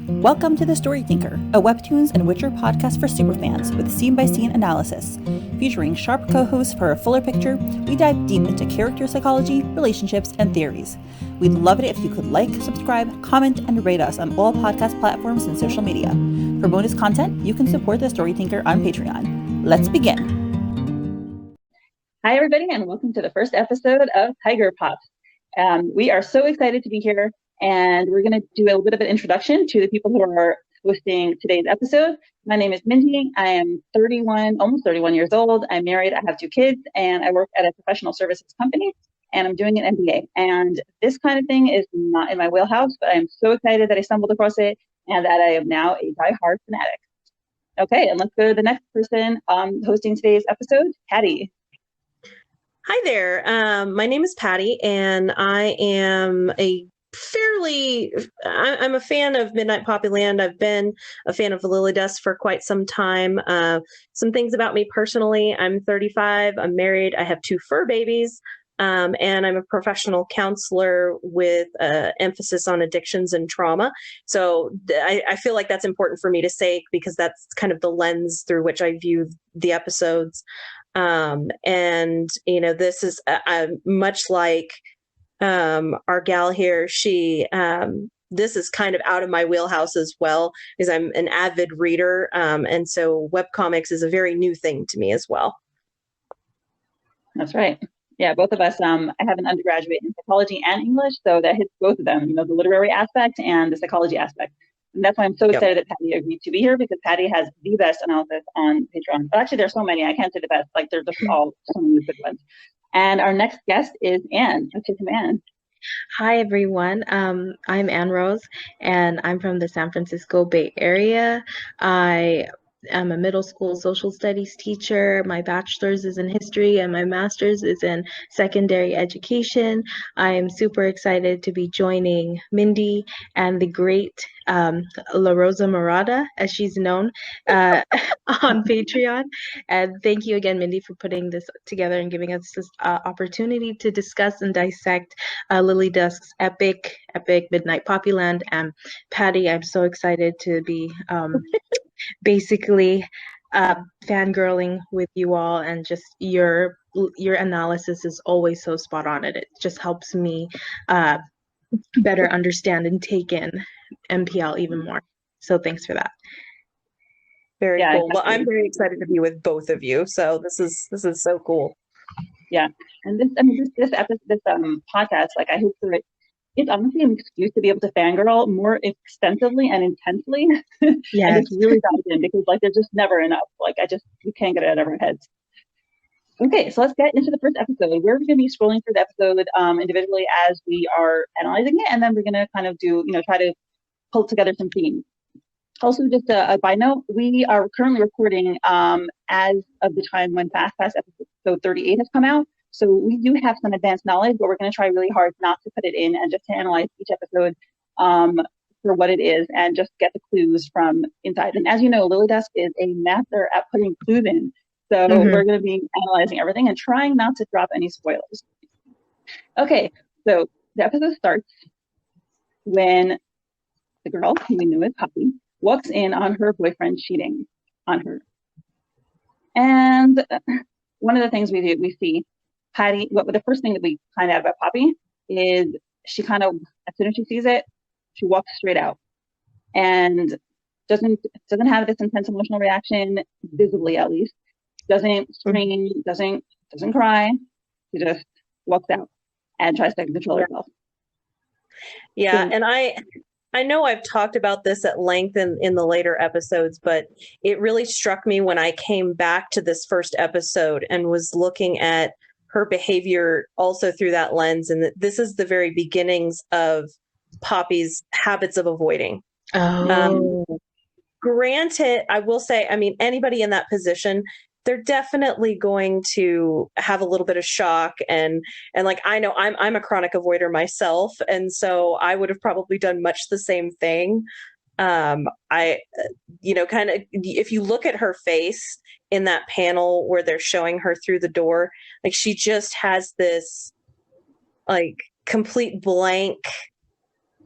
Welcome to The Story Tinker, a Webtoons and Witcher podcast for superfans with scene-by-scene analysis. Featuring sharp co-hosts for a fuller picture, we dive deep into character psychology, relationships, and theories. We'd love it if you could like, subscribe, comment, and rate us on all podcast platforms and social media. For bonus content, you can support The Story Tinker on Patreon. Let's begin. Hi, everybody, and welcome to the first episode of Tiger Pops. We are so excited to be here. And we're going to do a little bit of an introduction to the people who are hosting today's episode. My name is Minji. I am almost 31 years old. I'm married. I have 2 kids, and I work at a professional services company, and I'm doing an MBA. And this kind of thing is not in my wheelhouse, but I'm so excited that I stumbled across it and that I am now a diehard fanatic. Okay, and let's go to the next person hosting today's episode, Patty. Hi there. My name is Patty, and I am I'm a fan of Midnight Poppyland. I've been a fan of LadyLibris for quite some time. Some things about me personally: I'm 35, I'm married, I have 2 fur babies, and I'm a professional counselor with emphasis on addictions and trauma. So I feel like that's important for me to say because that's kind of the lens through which I view the episodes. And, you know, this is much like our gal here, this is kind of out of my wheelhouse as well, because I'm an avid reader. And so webcomics is a very new thing to me as well. That's right. Yeah, both of us, I have an undergraduate in psychology and English, so that hits both of them, you know, the literary aspect and the psychology aspect. And that's why I'm so excited that Patty agreed to be here, because Patty has the best analysis on Patreon. But actually, there's so many, I can't say the best, like they're just all so many good ones. And our next guest is Anne. Anne. Hi, everyone. I'm Anne Rose, and I'm from the San Francisco Bay Area. I am a middle school social studies teacher. My bachelor's is in history, and my master's is in secondary education. I am super excited to be joining Mindy and the great La Rosa Morada, as she's known, on Patreon. And thank you again, Mindy, for putting this together and giving us this opportunity to discuss and dissect LadyLibris' epic Midnight Poppyland. And Patty, I'm so excited to be basically fangirling with you all, and just your analysis is always so spot on. It just helps me better understand and take in MPL even more. So thanks for that. Very cool. Well, I'm very excited to be with both of you. So this is so cool. Yeah, and this episode, this podcast, like I hope for it. It's honestly an excuse to be able to fangirl more extensively and intensely. Yeah, and it's really dive in, because like there's just never enough. Like we can't get it out of our heads. Okay, so let's get into the first episode. We're going to be scrolling through the episode individually as we are analyzing it, and then we're going to kind of do, try to pull together some themes. Also, just a by note, we are currently recording as of the time when Fast Pass episode 38 has come out. So we do have some advanced knowledge, but we're going to try really hard not to put it in and just to analyze each episode for what it is and just get the clues from inside. And as you know, LadyLibris is a master at putting clues in. So we're going to be analyzing everything and trying not to drop any spoilers. Okay, so the episode starts when the girl, who we knew as Poppy, walks in on her boyfriend cheating on her. And one of the things we see Patty, the first thing that we find out about Poppy is she kind of, as soon as she sees it, she walks straight out and doesn't have this intense emotional reaction, visibly at least. Doesn't scream, doesn't cry. She just walks out and tries to control herself. Yeah, and I know I've talked about this at length in the later episodes, but it really struck me when I came back to this first episode and was looking at her behavior also through that lens. And that this is the very beginnings of Poppy's habits of avoiding. Granted, I will say, I mean, anybody in that position, they're definitely going to have a little bit of shock. And like, I know I'm a chronic avoider myself. And so I would have probably done much the same thing. Kind of, if you look at her face in that panel where they're showing her through the door, like she just has this like complete blank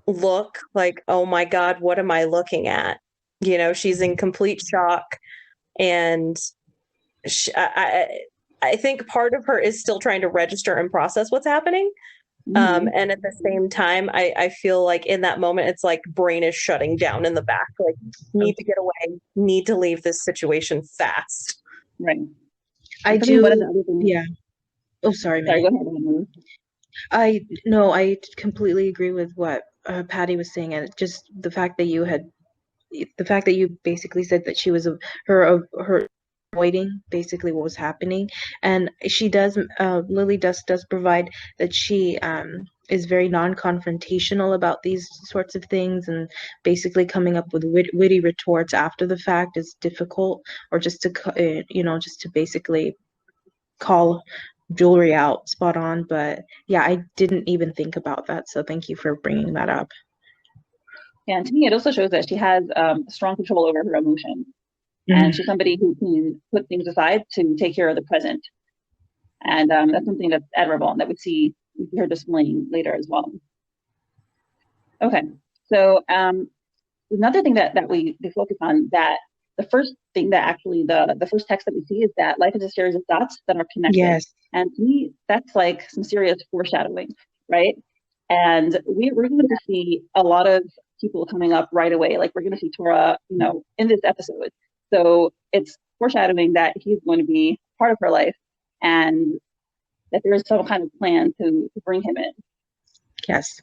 look like, oh my God, what am I looking at? You know, she's in complete shock. And I think part of her is still trying to register and process what's happening. And at the same time, I feel like in that moment, it's like brain is shutting down in the back. Like, need to get away, need to leave this situation fast. Right. I do. Yeah. Oh, sorry, Sorry, go ahead. I completely agree with what Patty was saying, and just the fact that you basically said that she was her avoiding basically what was happening, and she does. Lily does provide that she is very non-confrontational about these sorts of things, and basically coming up with witty retorts after the fact is difficult, or just to basically call jewelry out spot on. But yeah, I didn't even think about that, so thank you for bringing that up. Yeah, and to me, it also shows that she has strong control over her emotions, and she's somebody who can put things aside to take care of the present, and that's something that's admirable, and that we see her displaying later as well. Okay, so another thing that they focus on, that the first thing that actually the first text that we see is that life is a series of dots that are connected. Yes. And to me, that's like some serious foreshadowing, right? And we're going to see a lot of people coming up right away. Like, we're going to see Tora, in this episode. So it's foreshadowing that he's going to be part of her life, and that there is some kind of plan to bring him in. Yes.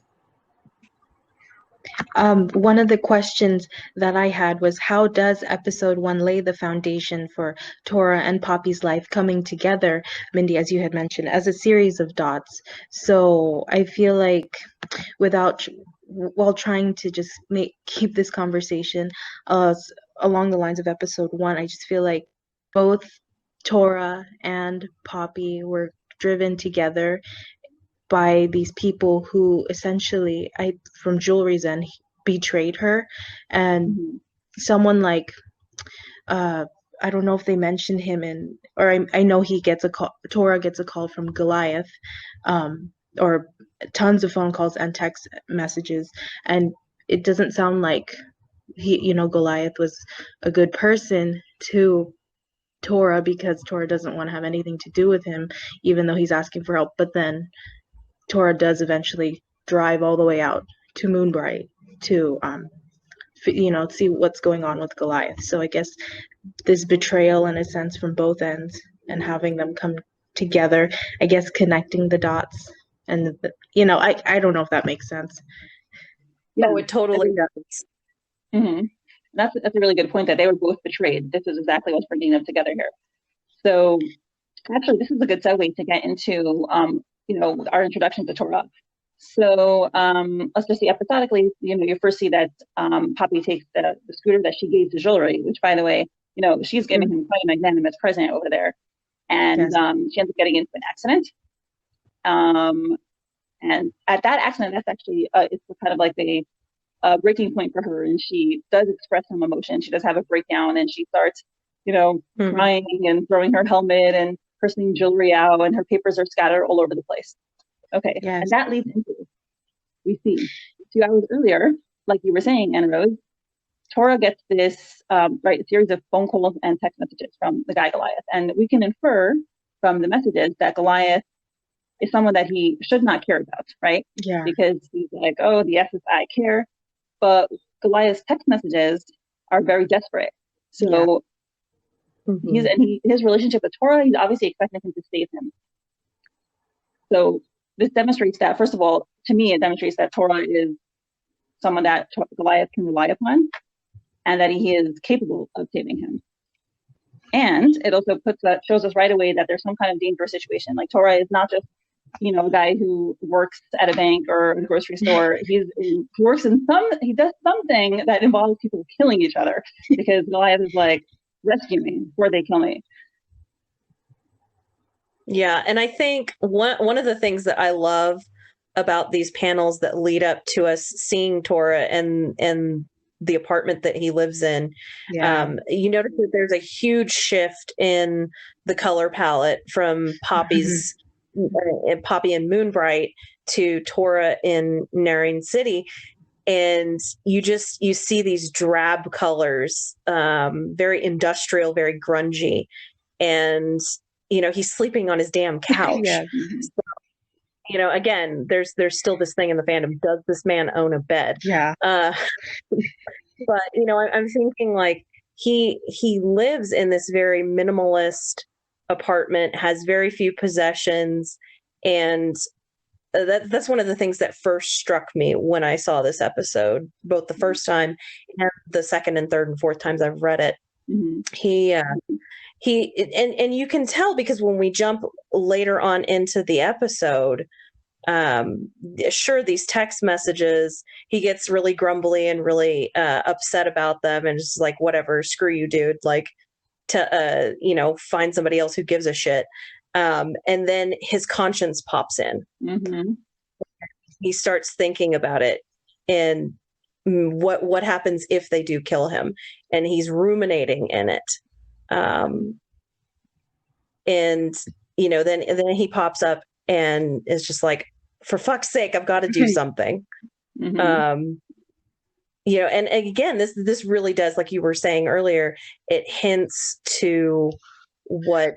One of the questions that I had was, how does episode 1 lay the foundation for Tora and Poppy's life coming together, Mindy, as you had mentioned, as a series of dots? So I feel like while trying to just keep this conversation along the lines of episode 1, I just feel like both Tora and Poppy were driven together by these people who essentially, from Jewelry's end, betrayed her. And someone like, I don't know if they mentioned him I know he gets a call, Tora gets a call from Goliath, or tons of phone calls and text messages. And it doesn't sound like Goliath was a good person to Tora, because Tora doesn't want to have anything to do with him, even though he's asking for help. But then Tora does eventually drive all the way out to Moonbright to, see what's going on with Goliath. So I guess this betrayal, in a sense, from both ends, and having them come together, I guess connecting the dots, and I don't know if that makes sense. Yeah, it totally does. Mm-hmm. That's a really good point, that they were both betrayed. This is exactly what's bringing them together here. So actually, this is a good segue to get into our introduction to Tora. So let's just see episodically, you first see that Poppy takes the scooter that she gave to Jewelry, which, by the way, she's giving him quite a magnanimous present over there. And she ends up getting into an accident. And at that accident, that's actually, it's kind of like the breaking point for her. And she does express some emotion. She does have a breakdown, and she starts, crying and throwing her helmet and cursing Jewelry out, and her papers are scattered all over the place. Okay, yes. And that leads into, we see 2 hours earlier, like you were saying, Anna Rose, Tora gets this a series of phone calls and text messages from the guy Goliath, and we can infer from the messages that Goliath is someone that he should not care about, right? Yeah. Because he's like, oh, the I care, but Goliath's text messages are very desperate. So. Yeah. His relationship with Tora, he's obviously expecting him to save him. So this demonstrates that, first of all, to me, it demonstrates that Tora is someone that Goliath can rely upon, and that he is capable of saving him. And it also shows us right away that there's some kind of dangerous situation. Like, Tora is not just, a guy who works at a bank or a grocery store. He does something that involves people killing each other, because Goliath is like, rescue me before they kill me. Yeah, and I think one of the things that I love about these panels that lead up to us seeing Tora and the apartment that he lives in, you notice that there's a huge shift in the color palette from Poppy's Poppy and Moonbright to Tora in Narine City. and you see these drab colors, very industrial, very grungy, and he's sleeping on his damn couch. Yeah. So, again, there's still this thing in the fandom: does this man own a bed? Yeah. But I'm thinking like he lives in this very minimalist apartment, has very few possessions, and that's one of the things that first struck me when I saw this episode, both the first time and the second and third and fourth times I've read it. Mm-hmm. And you can tell because when we jump later on into the episode, sure, these text messages, he gets really grumbly and really upset about them, and just like, whatever, screw you, dude, like, to find somebody else who gives a shit. And then his conscience pops in. Mm-hmm. He starts thinking about it and what happens if they do kill him, and he's ruminating in it. And then he pops up and is just like, for fuck's sake, I've got to do something. Mm-hmm. And again, this really does, like you were saying earlier, it hints to what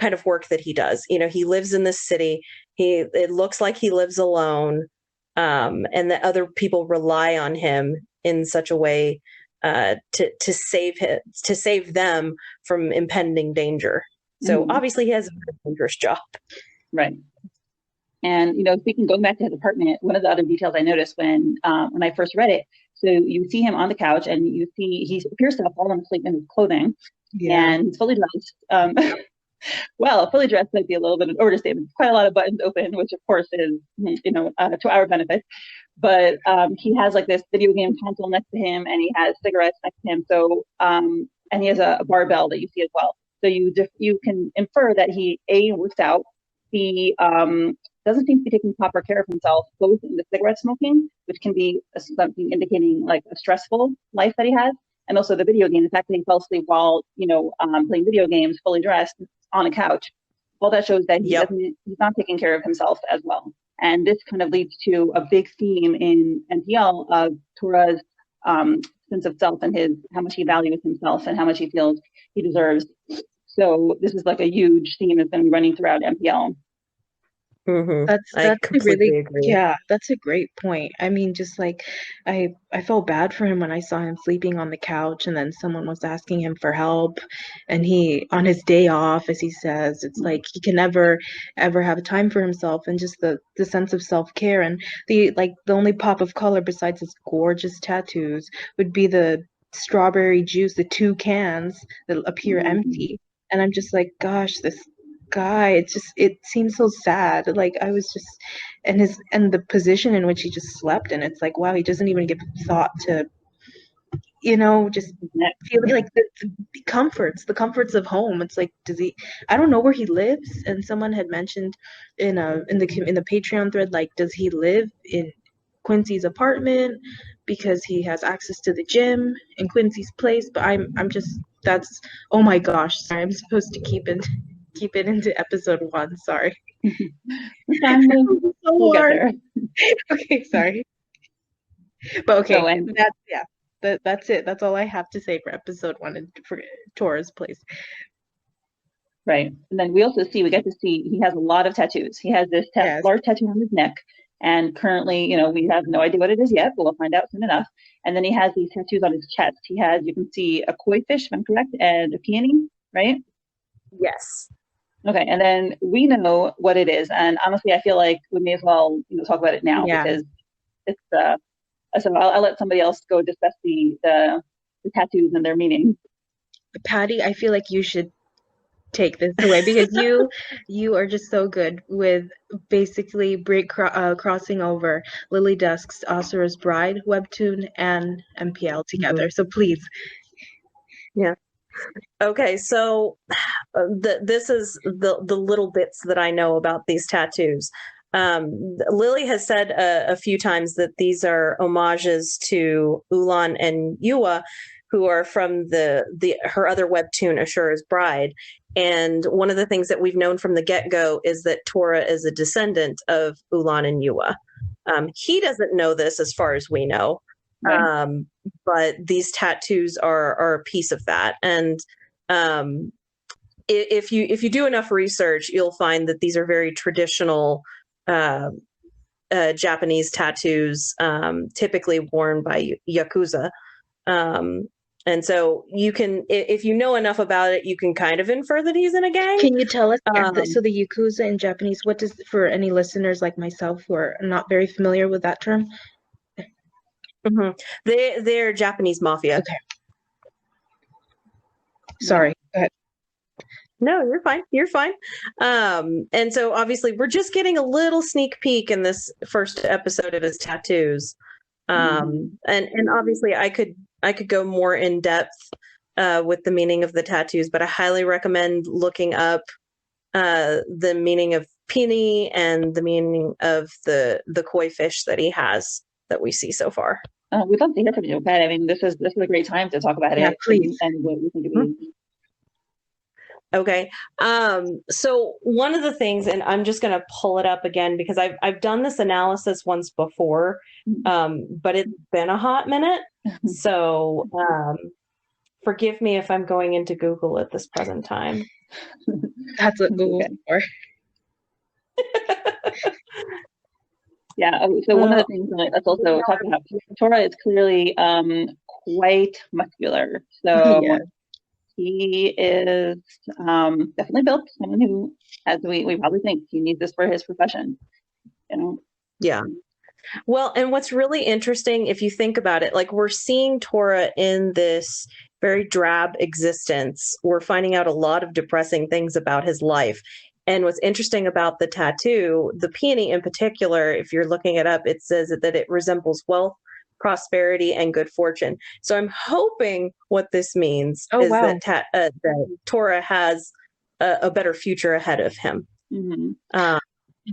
kind of work that he does. He lives in this city. It looks like he lives alone, and that other people rely on him in such a way to save them from impending danger. So obviously he has a very dangerous job. Right. And, speaking, going back to his apartment, one of the other details I noticed when I first read it, so you see him on the couch and you see he appears to have fallen asleep in his clothing, and he's fully dressed. Well, fully dressed might be a little bit of an overstatement. Quite a lot of buttons open, which of course is, to our benefit. But he has like this video game console next to him, and he has cigarettes next to him. So, and he has a barbell that you see as well. So you can infer that he works out. He doesn't seem to be taking proper care of himself, both in the cigarette smoking, which can be something indicating like a stressful life that he has, and also the video game. The fact that he fell asleep while playing video games, fully dressed on a couch. All that shows that he's not taking care of himself as well. And this kind of leads to a big theme in NPL of Tora's sense of self and how much he values himself and how much he feels he deserves. So this is like a huge theme that's going to be running throughout NPL. Mm-hmm. That's I completely really agree. Yeah, that's a great point. I mean, just like I felt bad for him when I saw him sleeping on the couch, and then someone was asking him for help, and he, on his day off, as he says, it's like he can never ever have time for himself, and just the sense of self-care, and the only pop of color besides his gorgeous tattoos would be the strawberry juice, the 2 cans that appear empty. And I'm just like, gosh, this guy, it seems so sad. Like, I was just, and the position in which he just slept, and it's like, wow, he doesn't even give thought to just feeling like the comforts of home. It's like, I don't know where he lives, and someone had mentioned in the Patreon thread, like, does he live in Quincy's apartment because he has access to the gym in Quincy's place? But I'm just, that's, oh my gosh, sorry, I'm supposed to keep it into episode 1. Sorry. We'll get there. Okay, sorry. But okay, So, that's it. That's all I have to say for episode 1 and for Tora's place. Right. And then we get to see he has a lot of tattoos. He has this large tattoo on his neck. And currently, we have no idea what it is yet, but we'll find out soon enough. And then he has these tattoos on his chest. You can see a koi fish, if I'm correct, and a peony, right? Yes. Okay. And then we know what it is. And honestly, I feel like we may as well, talk about it now because it's, so I'll let somebody else go discuss the tattoos and their meaning. Patty, I feel like you should take this away because you are just so good with basically crossing over Lily Dusk's Asura's Bride webtoon and NPL together. So please. Yeah. Okay, so this is the little bits that I know about these tattoos. Lily has said a few times that these are homages to Ulan and Yua, who are from her other webtoon, Asura's Bride. And one of the things that we've known from the get-go is that Tora is a descendant of Ulan and Yua. He doesn't know this as far as we know. Right. But these tattoos are a piece of that. And if you do enough research, you'll find that these are very traditional Japanese tattoos, typically worn by Yakuza. And so you can, if you know enough about it, you can kind of infer that he's in a gang. Can you tell us, so the Yakuza in Japanese, what does, for any listeners like myself who are not very familiar with that term? Mm-hmm. They're Japanese mafia. Okay. Sorry, go ahead. No, you're fine. You're fine. And so obviously we're just getting a little sneak peek in this first episode of his tattoos. And obviously I could go more in depth with the meaning of the tattoos, but I highly recommend looking up the meaning of peony and the meaning of the koi fish that he has that we see so far. We'd love to hear from you, okay? I mean, this is a great time to talk about it. Please. And what we think it means. Okay. So one of the things, and I'm just going to pull it up again because I've done this analysis once before, but it's been a hot minute. So forgive me if I'm going into Google at this present time. That's what Google's for. Yeah. So one of the things, let's also talk about, Tora is clearly quite muscular. So Yeah. he is definitely built, someone who, as we probably think, he needs this for his profession. You know? Yeah. Well, and what's really interesting, if you think about it, like we're seeing Tora in this very drab existence. We're finding out a lot of depressing things about his life. And what's interesting about the tattoo, the peony in particular, if you're looking it up, it says that it resembles wealth, prosperity, and good fortune. So I'm hoping what this means is that Tora has a better future ahead of him. Mm-hmm.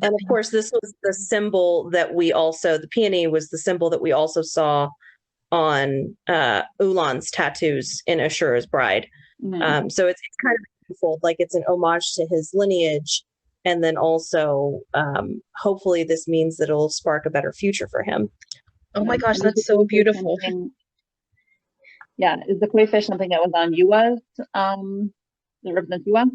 And of course, this was the symbol that the peony was the symbol that we also saw on Ulan's tattoos in Ashura's Bride. Mm-hmm. So it's kind of beautiful, like it's an homage to his lineage. And then also, hopefully this means that it'll spark a better future for him. Oh my gosh, that's so beautiful. Yeah, is the koi fish something that was on Yua's, that represents Yua?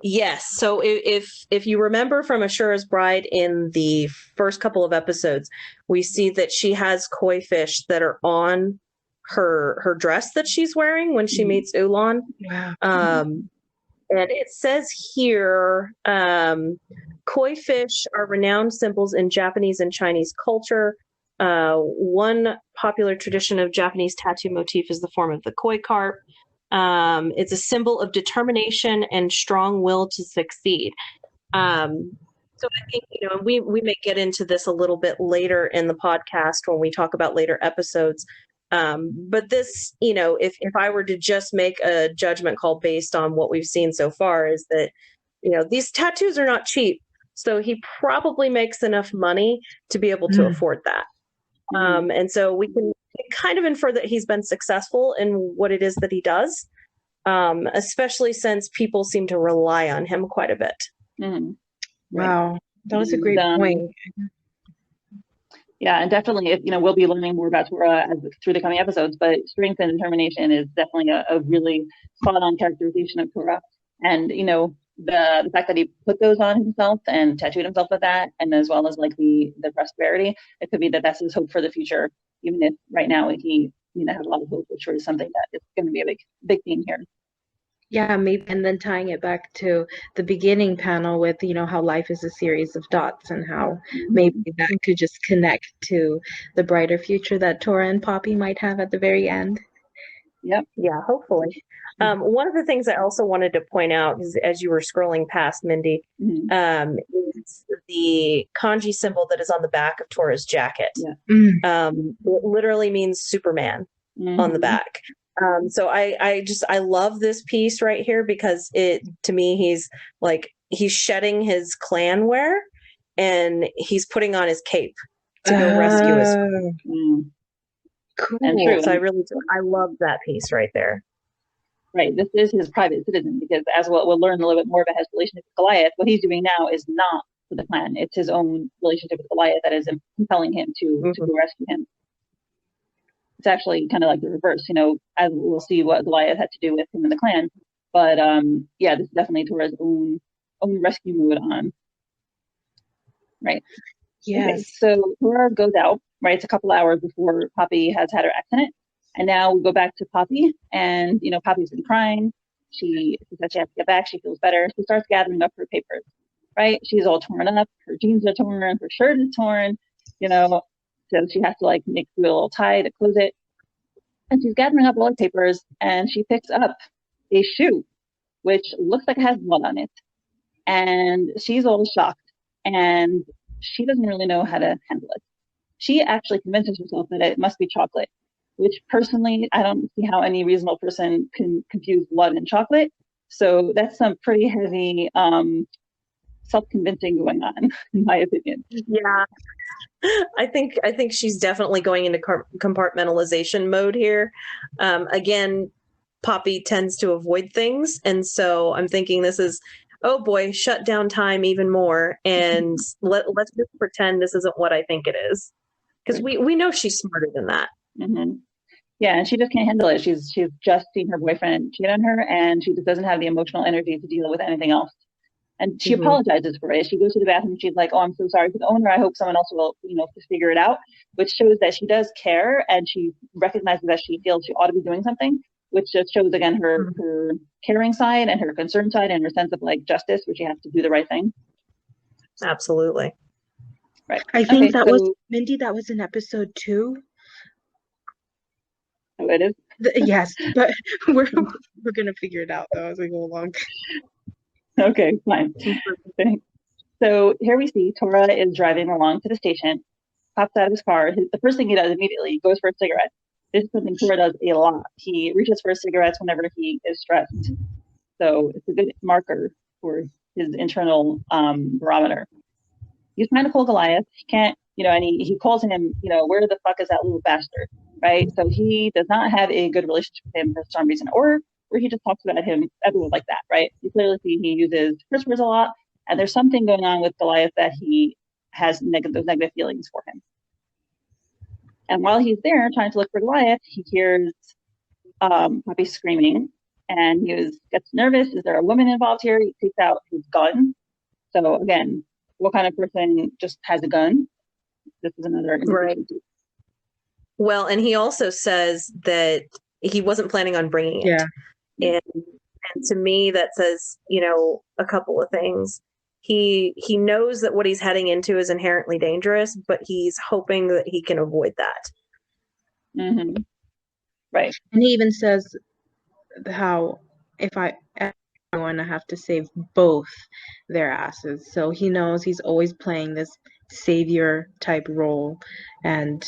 Yes. So if you remember from Ashura's Bride in the first couple of episodes, we see that she has koi fish that are on her dress that she's wearing when she meets Ulan. Wow. And it says here, koi fish are renowned symbols in Japanese and Chinese culture. One popular tradition of Japanese tattoo motif is the form of the koi carp. It's a symbol of determination and strong will to succeed. So I think, we may get into this a little bit later in the podcast when we talk about later episodes. But this, if I were to just make a judgment call based on what we've seen so far, is that, these tattoos are not cheap. So he probably makes enough money to be able to afford that. And so we can kind of infer that he's been successful in what it is that he does, especially since people seem to rely on him quite a bit. Mm-hmm. Wow, that was a great point. Yeah, and definitely, we'll be learning more about Tora through the coming episodes, but strength and determination is definitely a really spot-on characterization of Tora. And, the fact that he put those on himself and tattooed himself with that, and as well as like the prosperity, it could be that that's his hope for the future, even if right now he has a lot of hope, which is something that is going to be a big theme here. Yeah, maybe, and then tying it back to the beginning panel with, how life is a series of dots and how maybe that could just connect to the brighter future that Tora and Poppy might have at the very end. Yep. Yeah, hopefully. One of the things I also wanted to point out is, as you were scrolling past, Mindy, is the kanji symbol that is on the back of Tora's jacket. Yeah. It literally means Superman on the back. So I love this piece right here because to me, he's shedding his clan wear and he's putting on his cape to go rescue his friend. Cool. And true. So I love that piece right there. Right. This is his private citizen because, as we'll learn a little bit more about his relation to Goliath, what he's doing now is not for the clan. It's his own relationship with Goliath that is compelling him to go rescue him. It's actually kind of like the reverse, as we'll see what Goliath had to do with him in the clan. But yeah, this is definitely Tora's own rescue mode on. Right. Yes. Okay, so Tora goes out, right? It's a couple hours before Poppy has had her accident. And now we go back to Poppy, and Poppy's been crying. She said she has to get back. She feels better. She starts gathering up her papers, right? She's all torn up. Her jeans are torn. Her shirt is torn. So she has to like make a little tie to close it. And she's gathering up all the papers, and she picks up a shoe, which looks like it has blood on it. And she's all shocked, and she doesn't really know how to handle it. She actually convinces herself that it must be chocolate, which personally, I don't see how any reasonable person can confuse blood and chocolate. So that's some pretty heavy self-convincing going on, in my opinion. Yeah. I think she's definitely going into compartmentalization mode here. Again, Poppy tends to avoid things. And so I'm thinking this is, oh boy, shut down time even more. And let's just pretend this isn't what I think it is. Because we know she's smarter than that. Mm-hmm. Yeah, and she just can't handle it. She's just seen her boyfriend cheat on her, and she just doesn't have the emotional energy to deal with anything else. And she apologizes for it. She goes to the bathroom. She's like, "Oh, I'm so sorry to the owner. I hope someone else will, figure it out." Which shows that she does care, and she recognizes that she feels she ought to be doing something. Which just shows again her caring side and her concern side and her sense of like justice, where she has to do the right thing. Absolutely. Right. I think was Mindy. That was in episode 2. Oh, it is? Yes, but we're gonna figure it out though as we go along. Okay, fine. So here we see Tora is driving along to the station, pops out of his car. The first thing he does immediately, he goes for a cigarette. This is something Tora does a lot. He reaches for cigarettes whenever he is stressed. So it's a good marker for his internal barometer. He's trying to call Goliath. He can't, and he calls him, where the fuck is that little bastard? Right? So he does not have a good relationship with him for some reason, or where he just talks about him, everyone like that, right? You clearly see he uses curse words a lot, and there's something going on with Goliath that he has those negative feelings for him. And while he's there trying to look for Goliath, he hears Poppy screaming, and he gets nervous. Is there a woman involved here? He takes out his gun. So again, what kind of person just has a gun? This is another indication. Right. Well, and he also says that he wasn't planning on bringing it. Yeah. And to me, that says, a couple of things. He knows that what he's heading into is inherently dangerous, but he's hoping that he can avoid that. Mm-hmm. Right. And he even says how if I want to have to save both their asses. So he knows he's always playing this savior type role, and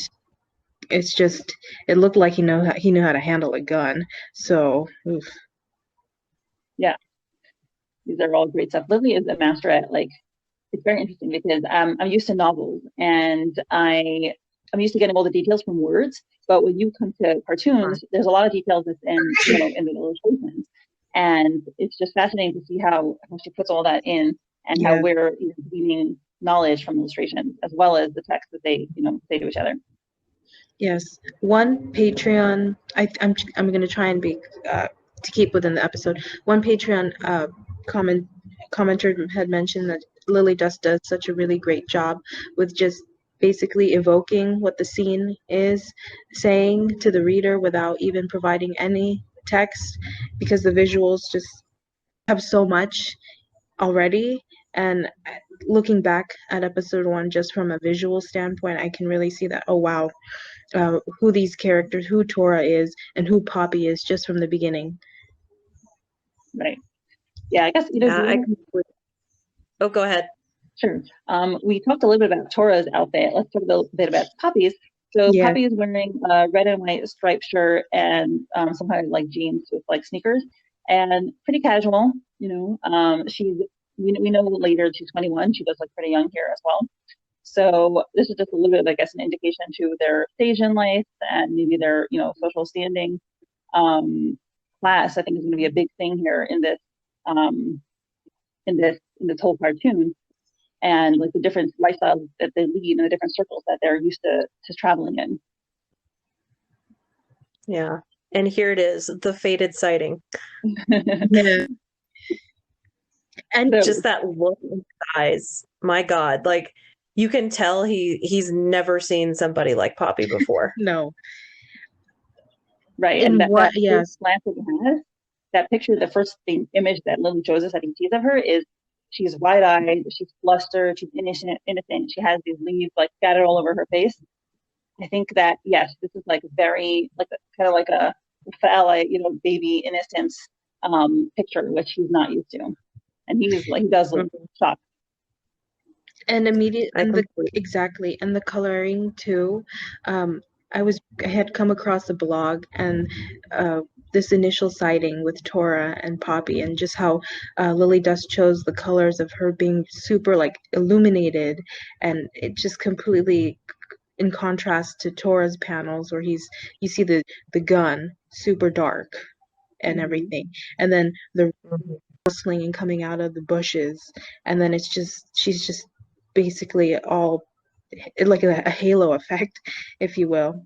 it's just, it looked like he knew how to handle a gun. So, oof. Yeah, these are all great stuff. Lily is a master at it's very interesting because I'm used to novels and I'm used to getting all the details from words. But when you come to cartoons, there's a lot of details that's in in the illustrations, and it's just fascinating to see how she puts all that in and how we're gleaning knowledge from illustrations as well as the text that they say to each other. Yes, one Patreon. I'm going to try and be to keep within the episode. One Patreon commenter had mentioned that Lily does such a really great job with just basically evoking what the scene is saying to the reader without even providing any text, because the visuals just have so much already. And looking back at episode 1, just from a visual standpoint, I can really see that, oh wow, who these characters, who Tora is, and who Poppy is, just from the beginning. Right. Yeah, I guess Oh, go ahead. Sure. We talked a little bit about Tora's outfit. Let's talk a little bit about Poppy's. So Poppy is wearing a red and white striped shirt and some kind of jeans with sneakers, and pretty casual. She's we know later she's 21. She does look pretty young here as well. So this is just a little bit of, I guess, an indication to their stage in life and maybe their, social standing. Class, I think, is going to be a big thing here in this whole cartoon. and like the different lifestyles that they lead and the different circles that they're used to traveling in. Yeah. And here it is, the fated sighting. Yeah. And just that look in his eyes. My God. Like, you can tell he's never seen somebody like Poppy before. no. Right. And that what? Yes. first glance that he has, that picture, the first image that Lily shows us that he sees of her is she's wide-eyed, she's flustered, she's innocent. She has these leaves like scattered all over her face. I think that, yes, this is like very, like kind of like a phallic, baby innocence picture, which he's not used to. And he does look shocked. And exactly. And the coloring too. I had come across a blog and this initial sighting with Tora and Poppy, and just how Lily Dust chose the colors of her being super like illuminated, and it just completely in contrast to Tora's panels where you see the gun super dark and everything, and then the rustling and coming out of the bushes, and then she's just basically all like a halo effect, if you will.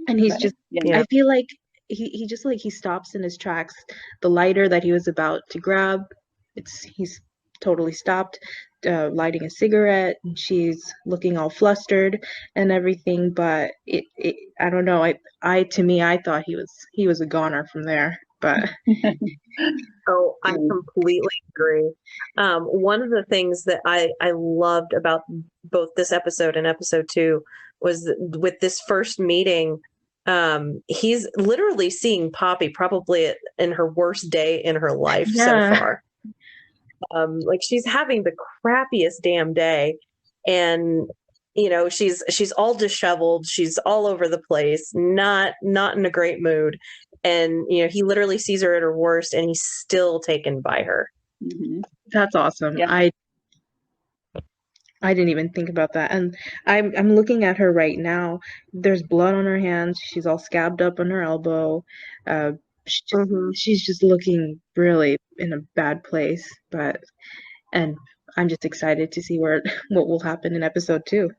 And he's just, I feel like he just like he stops in his tracks. The lighter that he was about to grab, he's totally stopped, lighting a cigarette. And she's looking all flustered and everything, but I don't know. To me, I thought he was a goner from there. But oh, I completely agree. One of the things that I loved about both this episode and episode 2 was with this first meeting. He's literally seeing Poppy probably in her worst day in her life so far. Like, she's having the crappiest damn day, and she's all disheveled, she's all over the place, not in a great mood, and he literally sees her at her worst, and he's still taken by her. Mm-hmm. That's awesome. Yeah. I didn't even think about that. And I'm looking at her right now. There's blood on her hands. She's all scabbed up on her elbow. She's just looking really in a bad place. And I'm just excited to see what will happen in episode 2.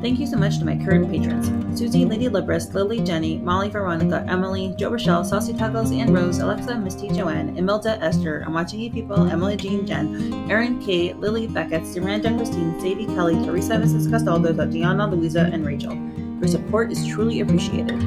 Thank you so much to my current patrons: Suzie, LadyLibris, Lily, Jenny, Molly, Veronica, Emily, Jo, Rochelle, Saucy, Tuggles, and Rose, Alexa, Misty, Joanne, Imelda, Esther, 𝗏𝗏 people, Emily, Jean, Jen, Erin, Kate, Lily, Beckett, Miranda, Christine, Sadie, Kelly, Teresa, Mrs. Castaldo, Tatiana, Louisa, and Rachel. Your support is truly appreciated.